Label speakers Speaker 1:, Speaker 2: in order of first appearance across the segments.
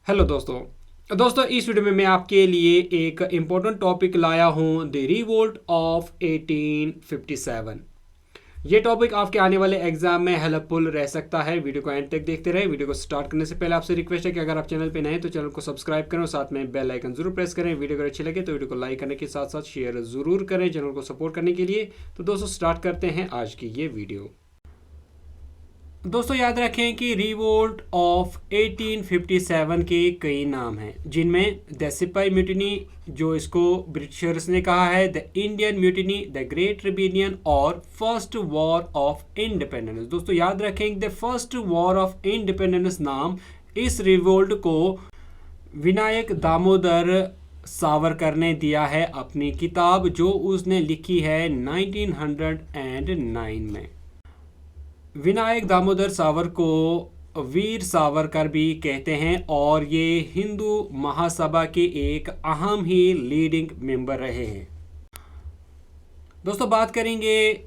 Speaker 1: Hello दोस्तों इस video में मैं आपके लिए एक इम्पोर्टेंट टॉपिक लाया हूँ द रिवोल्ट ऑफ 1857। ये टॉपिक आपके आने वाले एग्जाम में हेल्पफुल रह सकता है। वीडियो को एंड तक देखते रहे। वीडियो को स्टार्ट करने से पहले आपसे रिक्वेस्ट है कि अगर आप चैनल पे नए हैं तो चैनल को सब्सक्राइब करें और साथ में बेल आइकन जरूर प्रेस करें। वीडियो अगर अच्छी लगे तो वीडियो को लाइक करने के साथ साथ शेयर जरूर करें चैनल को सपोर्ट करने के लिए। तो दोस्तों स्टार्ट करते हैं आज की ये वीडियो। दोस्तों याद रखें कि रिवोल्ट ऑफ 1857 के कई नाम हैं, जिनमें द सिपाही म्यूटिनी, जो इसको ब्रिटिशर्स ने कहा है, the Indian mutiny, the great rebellion और फर्स्ट वॉर ऑफ इंडिपेंडेंस। दोस्तों याद रखें the first war of independence नाम इस रिवोल्ट को विनायक दामोदर सावरकर ने दिया है अपनी किताब जो उसने लिखी है 1909 में। विनायक दामोदर सावर को वीर सावरकर भी कहते हैं और ये हिंदू महासभा के एक अहम ही लीडिंग मेंबर रहे हैं। दोस्तों बात करेंगे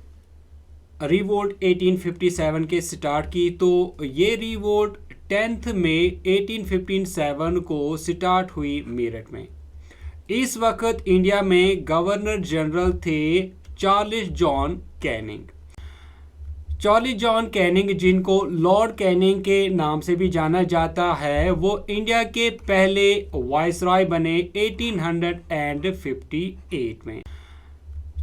Speaker 1: रिवोल्ट 1857 के स्टार्ट की, तो ये रिवोल्ट 10 मई 1857 को स्टार्ट हुई मेरठ में। इस वक्त इंडिया में गवर्नर जनरल थे Charles John Canning. Charles John Canning, जिनको लॉर्ड कैनिंग के नाम से भी जाना जाता है, वो इंडिया के पहले वाइसरॉय बने 1858 में।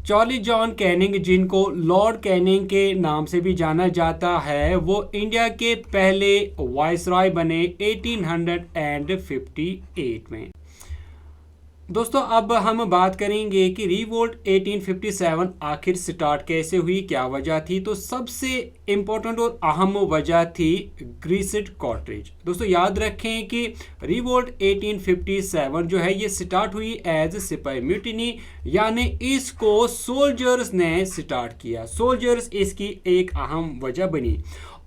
Speaker 1: चार्ल्स जॉन कैनिंग, जिनको लॉर्ड कैनिंग के नाम से भी जाना जाता है, वो इंडिया के पहले वाइसरॉय बने 1858 में। दोस्तों अब हम बात करेंगे कि रिवोल्ट 1857 आखिर स्टार्ट कैसे हुई, क्या वजह थी। तो सबसे इम्पोर्टेंट और अहम वजह थी ग्रिसेट कॉर्टेज। दोस्तों याद रखें कि रिवोल्ट 1857 जो है ये स्टार्ट हुई एज सिपाही म्यूटिनी, यानी इसको सोल्जर्स ने स्टार्ट किया। सोल्जर्स इसकी एक अहम वजह बनी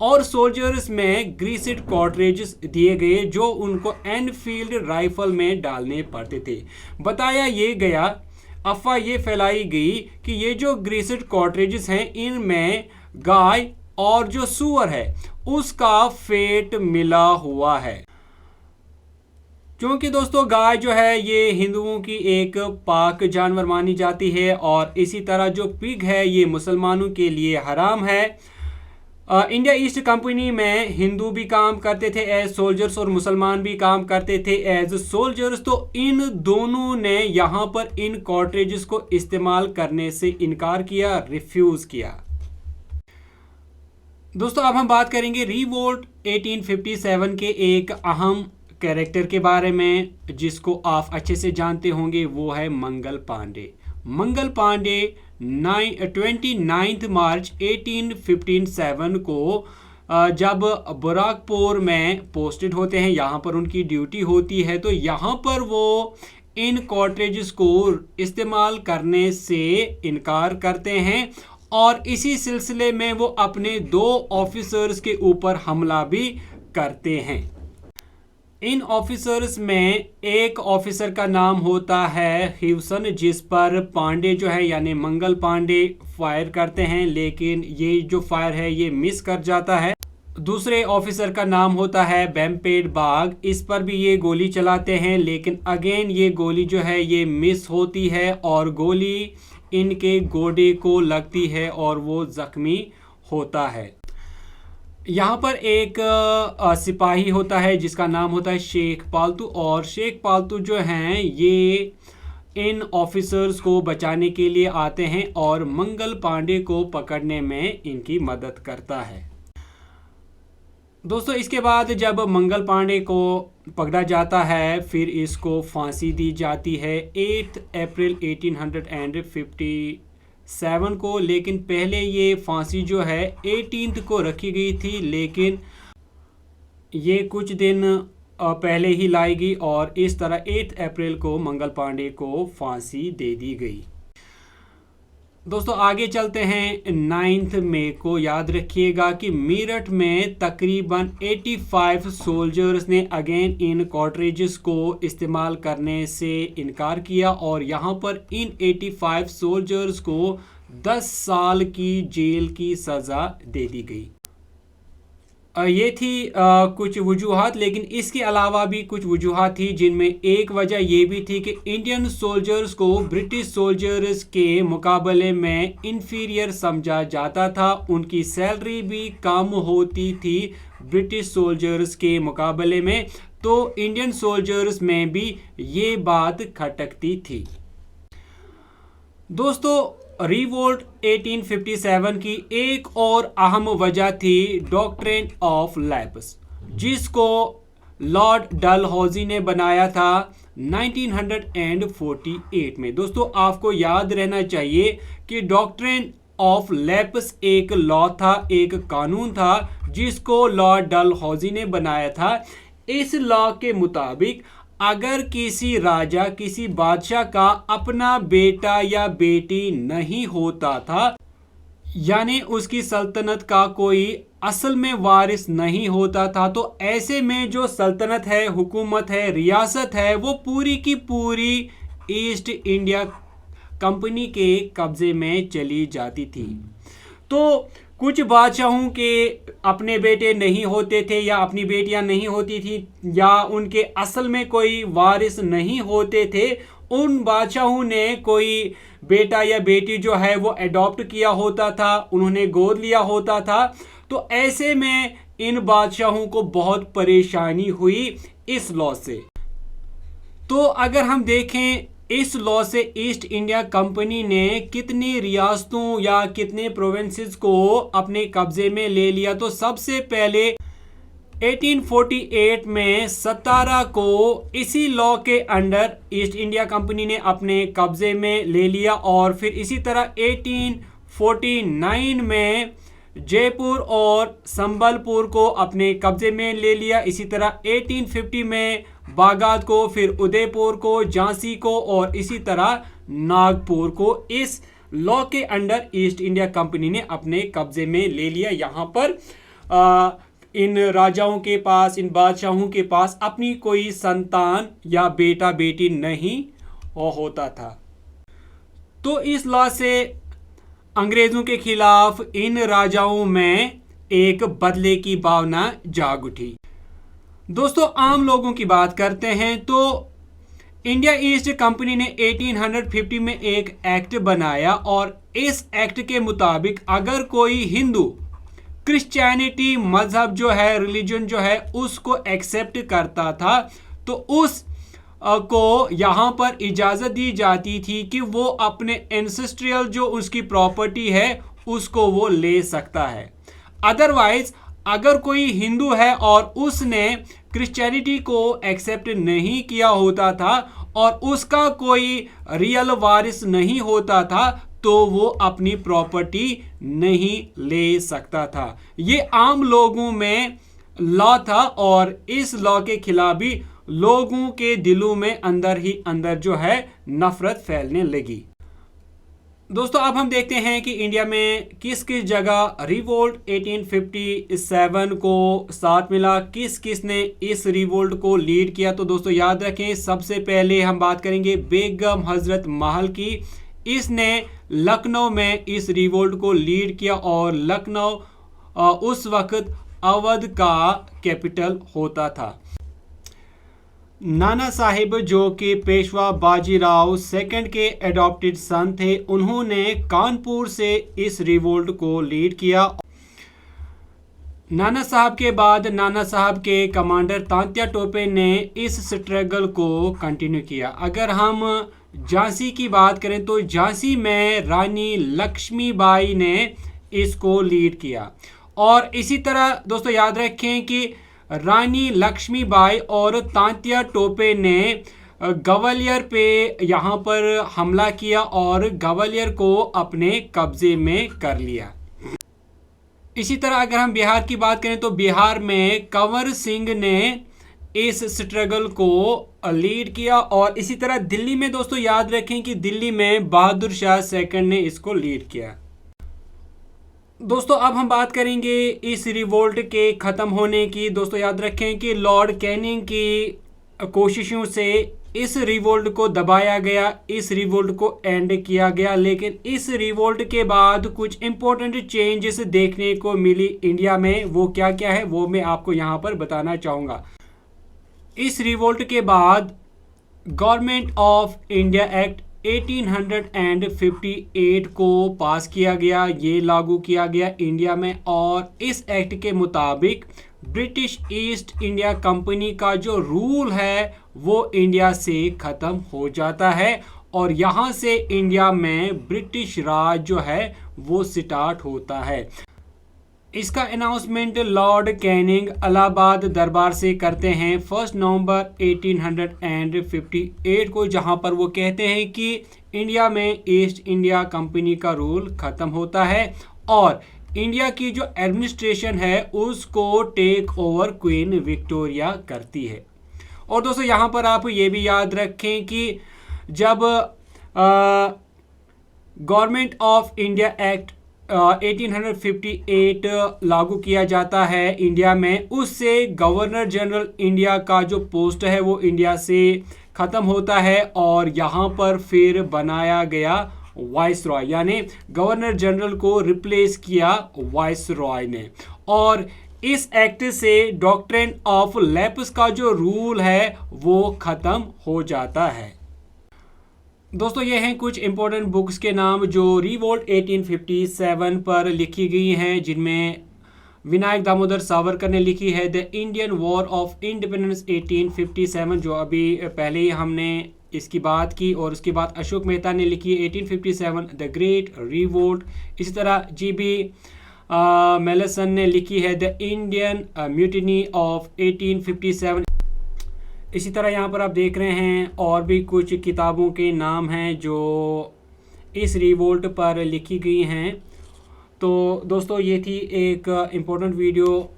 Speaker 1: और सोल्जर्स में ग्रिसेट कॉर्ट्रिजेस दिए गए जो उनको एनफील्ड राइफल में डालने पड़ते थे। बताया ये गया, अफवाह ये फैलाई गई कि ये जो ग्रिसेट कॉर्ट्रिजेस हैं इनमें गाय और जो सूअर है उसका फेट मिला हुआ है, क्योंकि दोस्तों गाय जो है ये हिंदुओं की एक पाक जानवर मानी जाती है और इसी तरह जो पिग है ये मुसलमानों के लिए हराम है। इंडिया ईस्ट कंपनी में हिंदू भी काम करते थे एज सोल्जर्स और मुसलमान भी काम करते थे एज सोल्जर्स। तो इन दोनों ने यहाँ पर इन कॉर्ट्रिजेस को इस्तेमाल करने से इनकार किया, रिफ्यूज किया। दोस्तों अब हम बात करेंगे रिवोल्ट 1857 के एक अहम कैरेक्टर के बारे में जिसको आप अच्छे से जानते होंगे, वो है मंगल पांडे। मंगल पांडे 29 मार्च 1857 को जब बुराकपुर में पोस्टेड होते हैं, यहाँ पर उनकी ड्यूटी होती है, तो यहाँ पर वो इन कॉर्ट्रिजेस को इस्तेमाल करने से इनकार करते हैं और इसी सिलसिले में वो अपने 2 ऑफिसर्स के ऊपर हमला भी करते हैं। इन ऑफिसर्स में एक ऑफिसर का नाम होता है ह्यूसन, जिस पर पांडे जो है यानी मंगल पांडे फायर करते हैं, लेकिन ये जो फायर है ये मिस कर जाता है। दूसरे ऑफिसर का नाम होता है बेम्पेड बाग, इस पर भी ये गोली चलाते हैं, लेकिन अगेन ये गोली जो है ये मिस होती है और गोली इनके गोडे को लगती है और वो जख्मी होता है। यहाँ पर एक सिपाही होता है जिसका नाम होता है शेख पालतू, और शेख पालतू जो हैं ये इन ऑफिसर्स को बचाने के लिए आते हैं और मंगल पांडे को पकड़ने में इनकी मदद करता है। दोस्तों इसके बाद जब मंगल पांडे को पकड़ा जाता है फिर इसको फांसी दी जाती है 8 अप्रैल 1857 को, लेकिन पहले ये फांसी जो है 18 को रखी गई थी, लेकिन ये कुछ दिन पहले ही लाई गई और इस तरह 8 अप्रैल को मंगल पांडे को फांसी दे दी गई। दोस्तों आगे चलते हैं 9 मई को। याद रखिएगा कि मेरठ में तकरीबन 85 सोल्जर्स ने अगेन इन कॉर्ट्रिजेस को इस्तेमाल करने से इनकार किया और यहाँ पर इन 85 सोल्जर्स को 10 साल की जेल की सज़ा दे दी गई। ये थी कुछ वजूहात, लेकिन इसके अलावा भी कुछ वजूहात थी, जिनमें एक वजह ये भी थी कि इंडियन सोल्जर्स को ब्रिटिश सोल्जर्स के मुकाबले में इंफीरियर समझा जाता था। उनकी सैलरी भी कम होती थी ब्रिटिश सोल्जर्स के मुकाबले में, तो इंडियन सोल्जर्स में भी ये बात खटकती थी। दोस्तों, रिवोल्ट 1857 की एक और अहम वजह थी डॉक्ट्रिन ऑफ लैप्स, जिसको लॉर्ड डलहौजी ने बनाया था 1948 में। दोस्तों, आपको याद रहना चाहिए कि डॉक्ट्रिन ऑफ लैप्स एक लॉ था, एक कानून था, जिसको लॉर्ड डलहौजी ने बनाया था। इस लॉ के मुताबिक अगर किसी राजा, किसी बादशाह का अपना बेटा या बेटी नहीं होता था, यानी उसकी सल्तनत का कोई असल में वारिस नहीं होता था, तो ऐसे में जो सल्तनत है, हुकूमत है, रियासत है, वो पूरी की पूरी ईस्ट इंडिया कंपनी के कब्जे में चली जाती थी। तो कुछ बादशाहों के अपने बेटे नहीं होते थे या अपनी बेटियां नहीं होती थी, या उनके असल में कोई वारिस नहीं होते थे। उन बादशाहों ने कोई बेटा या बेटी जो है वो अडॉप्ट किया होता था, उन्होंने गोद लिया होता था। तो ऐसे में इन बादशाहों को बहुत परेशानी हुई इस लॉ से। तो अगर हम देखें इस लॉ से ईस्ट इंडिया कंपनी ने कितनी रियासतों या कितने प्रोविंसेस को अपने कब्जे में ले लिया, तो सबसे पहले 1848 में 17 को इसी लॉ के अंडर ईस्ट इंडिया कंपनी ने अपने कब्जे में ले लिया, और फिर इसी तरह 1849 में जयपुर और संबलपुर को अपने कब्जे में ले लिया। इसी तरह 1850 में बागात को, फिर उदयपुर को, झांसी को और इसी तरह नागपुर को इस लॉ के अंडर ईस्ट इंडिया कंपनी ने अपने कब्जे में ले लिया। यहाँ पर इन राजाओं के पास, इन बादशाहों के पास अपनी कोई संतान या बेटा बेटी नहीं होता था। तो इस लॉ से अंग्रेजों के खिलाफ इन राजाओं में एक बदले की भावना जाग उठी। दोस्तों, आम लोगों की बात करते हैं तो इंडिया ईस्ट कंपनी ने 1850 में एक एक्ट बनाया, और इस एक्ट के मुताबिक अगर कोई हिंदू क्रिश्चियनिटी मजहब जो है, रिलीजन जो है, उसको एक्सेप्ट करता था, तो उस को यहाँ पर इजाज़त दी जाती थी कि वो अपने एंसेस्ट्रियल जो उसकी प्रॉपर्टी है उसको वो ले सकता है। अदरवाइज अगर कोई हिंदू है और उसने क्रिश्चियनिटी को एक्सेप्ट नहीं किया होता था और उसका कोई रियल वारिस नहीं होता था, तो वो अपनी प्रॉपर्टी नहीं ले सकता था। ये आम लोगों में लॉ था, और इस लॉ के खिलाफ भी लोगों के दिलों में अंदर ही अंदर जो है नफरत फैलने लगी। दोस्तों, अब हम देखते हैं कि इंडिया में किस किस जगह रिवोल्ट 1857 को साथ मिला, किस किस ने इस रिवोल्ट को लीड किया। तो दोस्तों याद रखें, सबसे पहले हम बात करेंगे बेगम हजरत महल की। इसने लखनऊ में इस रिवोल्ट को लीड किया, और लखनऊ उस वक्त अवध का कैपिटल होता था। नाना साहिब जो कि पेशवा बाजीराव सेकंड के एडॉप्टेड सन थे, उन्होंने कानपुर से इस रिवोल्ट को लीड किया। नाना साहब के बाद नाना साहब के कमांडर तांत्या टोपे ने इस स्ट्रगल को कंटिन्यू किया। अगर हम झांसी की बात करें तो झांसी में रानी लक्ष्मीबाई ने इसको लीड किया। और इसी तरह दोस्तों याद रखें कि रानी लक्ष्मीबाई और तांत्या टोपे ने ग्वालियर पे यहाँ पर हमला किया और ग्वालियर को अपने कब्जे में कर लिया। इसी तरह अगर हम बिहार की बात करें तो बिहार में कंवर सिंह ने इस स्ट्रगल को लीड किया। और इसी तरह दिल्ली में दोस्तों याद रखें कि दिल्ली में बहादुर शाह सेकंड ने इसको लीड किया। दोस्तों अब हम बात करेंगे इस रिवोल्ट के ख़त्म होने की। दोस्तों याद रखें कि लॉर्ड कैनिंग की कोशिशों से इस रिवोल्ट को दबाया गया, इस रिवोल्ट को एंड किया गया। लेकिन इस रिवोल्ट के बाद कुछ इंपॉर्टेंट चेंजेस देखने को मिली इंडिया में। वो क्या क्या है वो मैं आपको यहाँ पर बताना चाहूँगा। इस रिवोल्ट के बाद गवर्नमेंट ऑफ इंडिया एक्ट 1858 को पास किया गया, ये लागू किया गया इंडिया में। और इस एक्ट के मुताबिक ब्रिटिश ईस्ट इंडिया कंपनी का जो रूल है वो इंडिया से ख़त्म हो जाता है और यहाँ से इंडिया में ब्रिटिश राज जो है वो स्टार्ट होता है। इसका अनाउंसमेंट लॉर्ड कैनिंग इलाहाबाद दरबार से करते हैं 1 नवंबर 1858 को, जहां पर वो कहते हैं कि इंडिया में ईस्ट इंडिया कंपनी का रूल ख़त्म होता है और इंडिया की जो एडमिनिस्ट्रेशन है उसको टेक ओवर क्वीन विक्टोरिया करती है। और दोस्तों यहाँ पर आप ये भी याद रखें कि जब गवर्नमेंट ऑफ इंडिया एक्ट 1858 लागू किया जाता है इंडिया में, उससे गवर्नर जनरल इंडिया का जो पोस्ट है वो इंडिया से ख़त्म होता है और यहाँ पर फिर बनाया गया वाइस रॉय, यानी गवर्नर जनरल को रिप्लेस किया वाइस रॉय ने। और इस एक्ट से डॉक्ट्रिन ऑफ लैप्स का जो रूल है वो ख़त्म हो जाता है। दोस्तों ये हैं कुछ इंपॉर्टेंट बुक्स के नाम जो रिवोल्ट 1857 पर लिखी गई हैं, जिनमें विनायक दामोदर सावरकर ने लिखी है the Indian war of independence 1857, जो अभी पहले ही हमने इसकी बात की। और उसके बाद अशोक मेहता ने लिखी है 1857 द ग्रेट रिवोल्ट। इसी तरह GB मेलसन ने लिखी है द इंडियन म्यूटिनी ऑफ 1857। इसी तरह यहाँ पर आप देख रहे हैं और भी कुछ किताबों के नाम हैं जो इस रिवोल्ट पर लिखी गई हैं। तो दोस्तों ये थी एक इम्पोर्टेंट वीडियो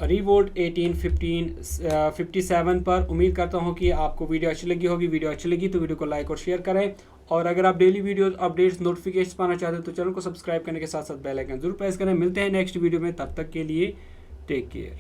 Speaker 1: रिवोल्ट 1857 पर। उम्मीद करता हूँ कि आपको वीडियो अच्छी लगी होगी। वीडियो अच्छी लगी तो वीडियो को लाइक और शेयर करें और अगर आप डेली वीडियो अपडेट्स नोटिफिकेशन पाना चाहते हैं तो चैनल को सब्सक्राइब करने के साथ साथ बेल आइकन जरूर प्रेस करें। मिलते हैं नेक्स्ट वीडियो में, तब तक के लिए टेक केयर।